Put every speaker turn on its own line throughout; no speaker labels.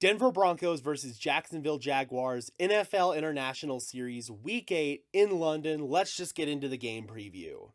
Denver Broncos versus Jacksonville Jaguars, NFL International Series, Week 8 in London. Let's just get into the game preview.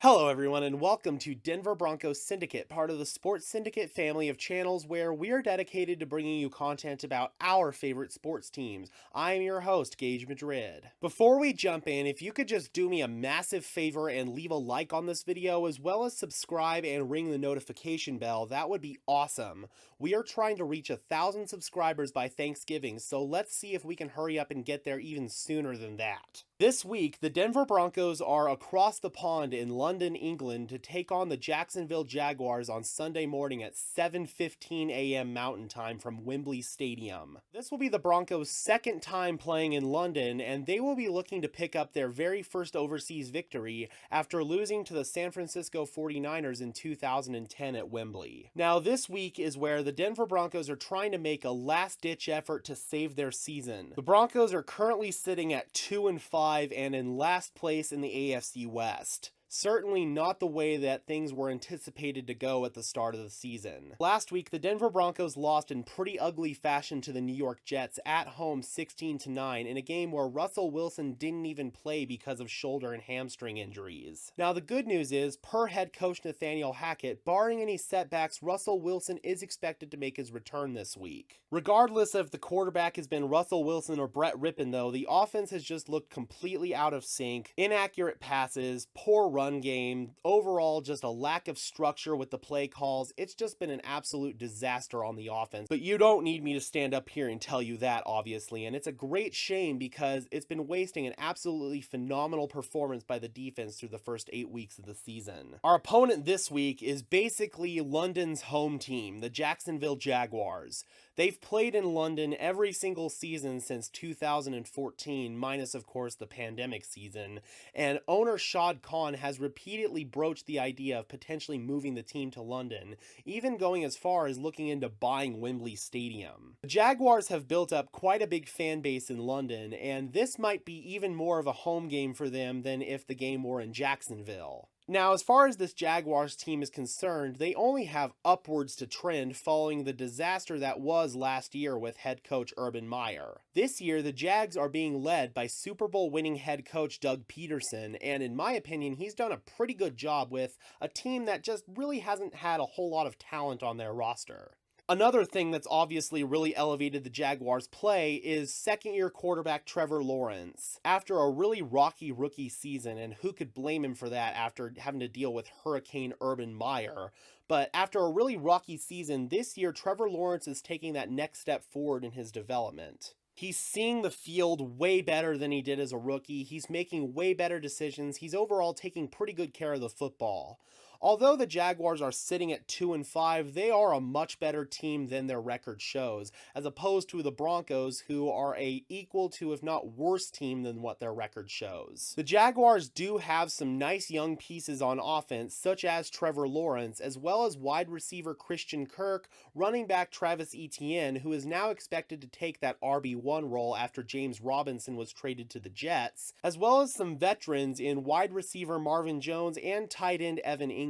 Hello everyone and welcome to Denver Broncos Syndicate, part of the Sports Syndicate family of channels where we are dedicated to bringing you content about our favorite sports teams. I am your host, Gage Madrid. Before we jump in, if you could just do me a massive favor and leave a like on this video as well as subscribe and ring the notification bell, that would be awesome. We are trying to reach 1,000 subscribers by Thanksgiving, so let's see if we can hurry up and get there even sooner than that. This week, the Denver Broncos are across the pond in London, England to take on the Jacksonville Jaguars on Sunday morning at 7:15 a.m. Mountain Time from Wembley Stadium. This will be the Broncos' second time playing in London, and they will be looking to pick up their very first overseas victory after losing to the San Francisco 49ers in 2010 at Wembley. Now, this week is where the Denver Broncos are trying to make a last-ditch effort to save their season. The Broncos are currently sitting at 2-5 and in last place in the AFC West. Certainly not the way that things were anticipated to go at the start of the season. Last week, the Denver Broncos lost in pretty ugly fashion to the New York Jets at home 16-9 in a game where Russell Wilson didn't even play because of shoulder and hamstring injuries. Now, the good news is, per head coach Nathaniel Hackett, barring any setbacks, Russell Wilson is expected to make his return this week. Regardless if the quarterback has been Russell Wilson or Brett Rippon, though, the offense has just looked completely out of sync, inaccurate passes, poor run game, overall just a lack of structure with the play calls. It's just been an absolute disaster on the offense, but you don't need me to stand up here and tell you that, obviously, and it's a great shame because it's been wasting an absolutely phenomenal performance by the defense through the first 8 weeks of the season. Our opponent this week is basically London's home team, the Jacksonville Jaguars. They've played in London every single season since 2014, minus of course the pandemic season, and owner Shad Khan has repeatedly broached the idea of potentially moving the team to London, even going as far as looking into buying Wembley Stadium. The Jaguars have built up quite a big fan base in London, and this might be even more of a home game for them than if the game were in Jacksonville. Now, as far as this Jaguars team is concerned, they only have upwards to trend following the disaster that was last year with head coach Urban Meyer. This year, the Jags are being led by Super Bowl winning head coach Doug Peterson, and in my opinion, he's done a pretty good job with a team that just really hasn't had a whole lot of talent on their roster. Another thing that's obviously really elevated the Jaguars' play is second-year quarterback Trevor Lawrence. After a really rocky rookie season, and who could blame him for that after having to deal with Hurricane Urban Meyer, but after a really rocky season, this year Trevor Lawrence is taking that next step forward in his development. He's seeing the field way better than he did as a rookie, he's making way better decisions, he's overall taking pretty good care of the football. Although the Jaguars are sitting at 2-5, they are a much better team than their record shows, as opposed to the Broncos, who are a equal to, if not worse team than what their record shows. The Jaguars do have some nice young pieces on offense, such as Trevor Lawrence, as well as wide receiver Christian Kirk, running back Travis Etienne, who is now expected to take that RB1 role after James Robinson was traded to the Jets, as well as some veterans in wide receiver Marvin Jones and tight end Evan Ingram.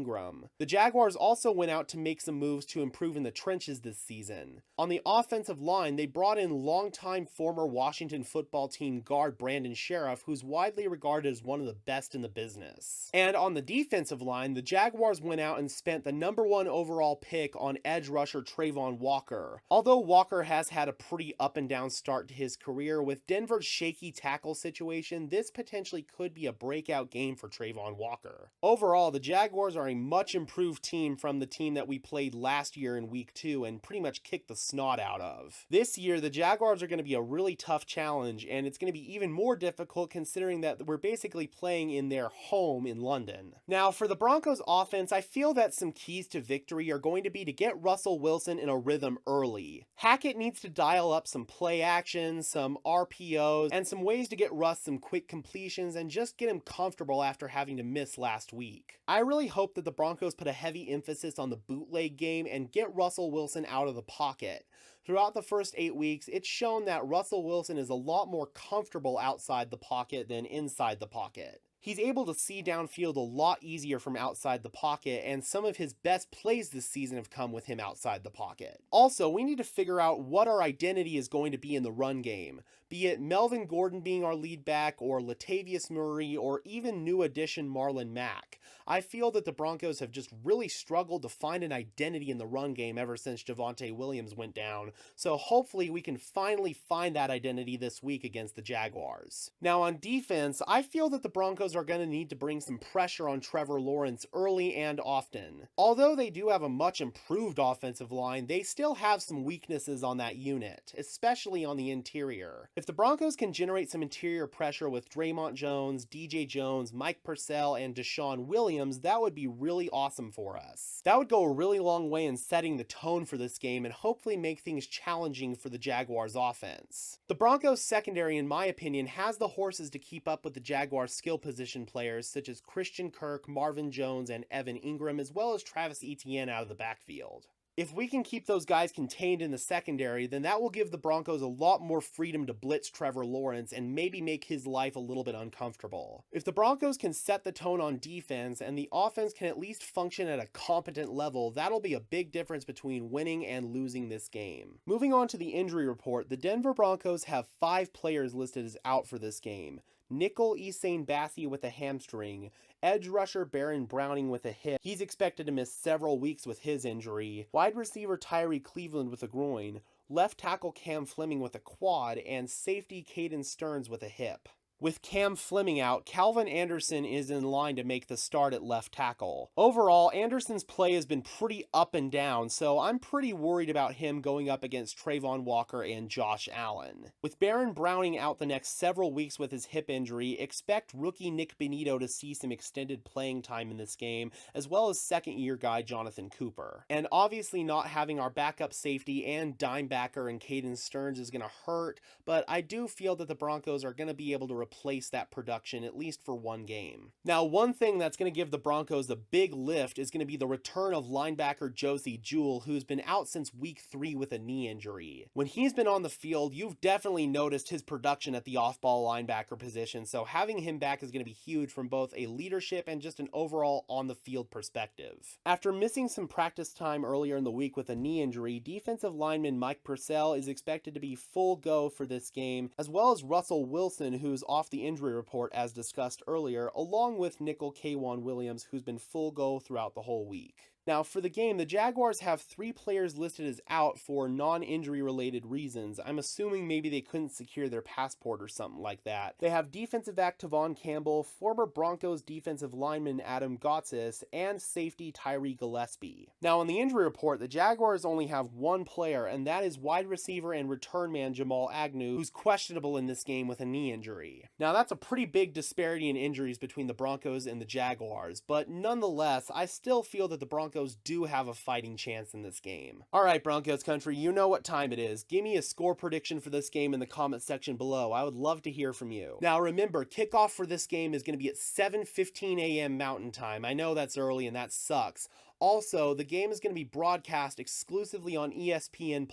The Jaguars also went out to make some moves to improve in the trenches this season. On the offensive line, they brought in longtime former Washington football team guard Brandon Sheriff, who's widely regarded as one of the best in the business. And on the defensive line, the Jaguars went out and spent the #1 overall pick on edge rusher Travon Walker. Although Walker has had a pretty up and down start to his career, with Denver's shaky tackle situation, this potentially could be a breakout game for Travon Walker. Overall, the Jaguars are a much improved team from the team that we played last year in week 2 and pretty much kicked the snot out of. This year, the Jaguars are going to be a really tough challenge, and it's going to be even more difficult considering that we're basically playing in their home in London. Now, for the Broncos offense, I feel that some keys to victory are going to be to get Russell Wilson in a rhythm early. Hackett needs to dial up some play action, some RPOs, and some ways to get Russ some quick completions and just get him comfortable after having to miss last week. I really hope that the Broncos put a heavy emphasis on the bootleg game and get Russell Wilson out of the pocket. Throughout the first 8 weeks, it's shown that Russell Wilson is a lot more comfortable outside the pocket than inside the pocket. He's able to see downfield a lot easier from outside the pocket, and some of his best plays this season have come with him outside the pocket. Also, we need to figure out what our identity is going to be in the run game, be it Melvin Gordon being our lead back, or Latavius Murray, or even new addition Marlon Mack. I feel that the Broncos have just really struggled to find an identity in the run game ever since Javonte Williams went down, so hopefully we can finally find that identity this week against the Jaguars. Now on defense, I feel that the Broncos are going to need to bring some pressure on Trevor Lawrence early and often. Although they do have a much improved offensive line, they still have some weaknesses on that unit, especially on the interior. If the Broncos can generate some interior pressure with Draymond Jones, DJ Jones, Mike Purcell, and Deshaun Williams, that would be really awesome for us. That would go a really long way in setting the tone for this game and hopefully make things challenging for the Jaguars offense. The Broncos secondary, in my opinion, has the horses to keep up with the Jaguars skill position players such as Christian Kirk, Marvin Jones, and Evan Ingram, as well as Travis Etienne out of the backfield. If we can keep those guys contained in the secondary, then that will give the Broncos a lot more freedom to blitz Trevor Lawrence and maybe make his life a little bit uncomfortable. If the Broncos can set the tone on defense and the offense can at least function at a competent level, that'll be a big difference between winning and losing this game. Moving on to the injury report, the Denver Broncos have 5 players listed as out for this game. Nickel Essane Bassie with a hamstring, edge rusher Baron Browning with a hip. He's expected to miss several weeks with his injury. Wide receiver Tyree Cleveland with a groin, left tackle Cam Fleming with a quad, and safety Caden Stearns with a hip. With Cam Fleming out, Calvin Anderson is in line to make the start at left tackle. Overall, Anderson's play has been pretty up and down, so I'm pretty worried about him going up against Trayvon Walker and Josh Allen. With Baron Browning out the next several weeks with his hip injury, expect rookie Nick Benito to see some extended playing time in this game, as well as second-year guy Jonathan Cooper. And obviously not having our backup safety and dimebacker in Caden Stearns is going to hurt, but I do feel that the Broncos are going to be able to replace that production at least for one game. Now, one thing that's going to give the Broncos a big lift is going to be the return of linebacker Josie Jewell, who's been out since week 3 with a knee injury. When he's been on the field, you've definitely noticed his production at the off-ball linebacker position, so having him back is going to be huge from both a leadership and just an overall on-the-field perspective. After missing some practice time earlier in the week with a knee injury, defensive lineman Mike Purcell is expected to be full go for this game, as well as Russell Wilson, who's off the injury report as discussed earlier, along with nickel K'Wan Williams, who's been full go throughout the whole week. Now, for the game, the Jaguars have 3 players listed as out for non-injury related reasons. I'm assuming maybe they couldn't secure their passport or something like that. They have defensive back Tavon Campbell, former Broncos defensive lineman Adam Gotsis, and safety Tyree Gillespie. Now, on the injury report, the Jaguars only have 1 player, and that is wide receiver and return man Jamal Agnew, who's questionable in this game with a knee injury. Now, that's a pretty big disparity in injuries between the Broncos and the Jaguars, but nonetheless, I still feel that the Broncos do have a fighting chance in this game. Alright, Broncos country, you know what time it is. Give me a score prediction for this game in the comment section below. I would love to hear from you. Now remember, kickoff for this game is going to be at 7:15 a.m. Mountain Time. I know that's early and that sucks. Also, the game is going to be broadcast exclusively on ESPN+.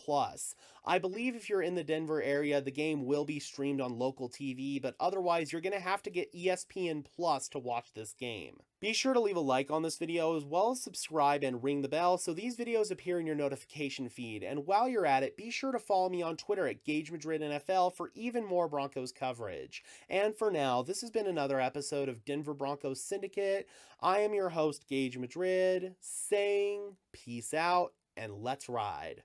I believe if you're in the Denver area, the game will be streamed on local TV, but otherwise you're going to have to get ESPN+ to watch this game. Be sure to leave a like on this video, as well as subscribe and ring the bell so these videos appear in your notification feed. And while you're at it, be sure to follow me on Twitter at Gage Madrid NFL for even more Broncos coverage. And for now, this has been another episode of Denver Broncos Syndicate. I am your host, Gage Madrid, saying peace out and let's ride.